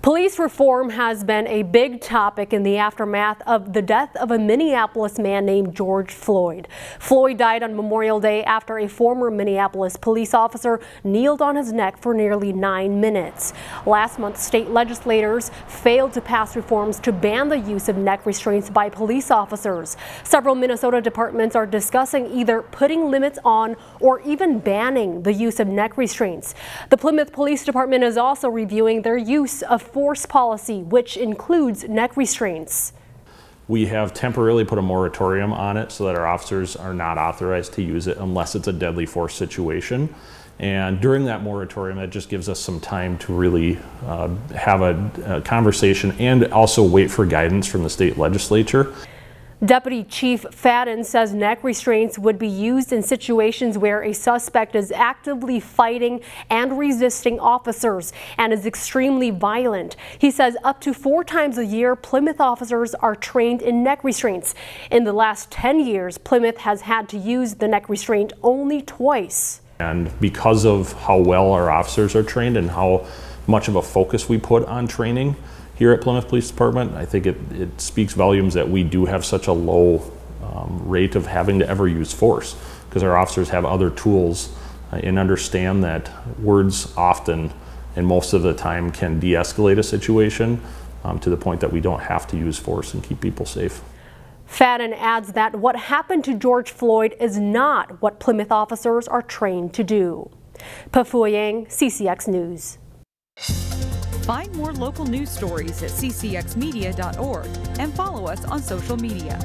Police reform has been a big topic in the aftermath of the death of a Minneapolis man named George Floyd. Floyd died on Memorial Day after a former Minneapolis police officer kneeled on his neck for nearly 9 minutes. Last month, state legislators failed to pass reforms to ban the use of neck restraints by police officers. Several Minnesota departments are discussing either putting limits on or even banning the use of neck restraints. The Plymouth Police Department is also reviewing their use of force policy, which includes neck restraints. We have temporarily put a moratorium on it so that our officers are not authorized to use it unless it's a deadly force situation. And during that moratorium, that just gives us some time to really have a conversation and also wait for guidance from the state legislature. Deputy Chief Fadden says neck restraints would be used in situations where a suspect is actively fighting and resisting officers and is extremely violent. He says up to 4 times a year, Plymouth officers are trained in neck restraints. In the last 10 years, Plymouth has had to use the neck restraint only twice. And because of how well our officers are trained and how much of a focus we put on training here at Plymouth Police Department, I think it speaks volumes that we do have such a low rate of having to ever use force, because our officers have other tools and understand that words often and most of the time can de-escalate a situation to the point that we don't have to use force and keep people safe. Fadden adds that what happened to George Floyd is not what Plymouth officers are trained to do. Pafua Yang, CCX News. Find more local news stories at ccxmedia.org and follow us on social media.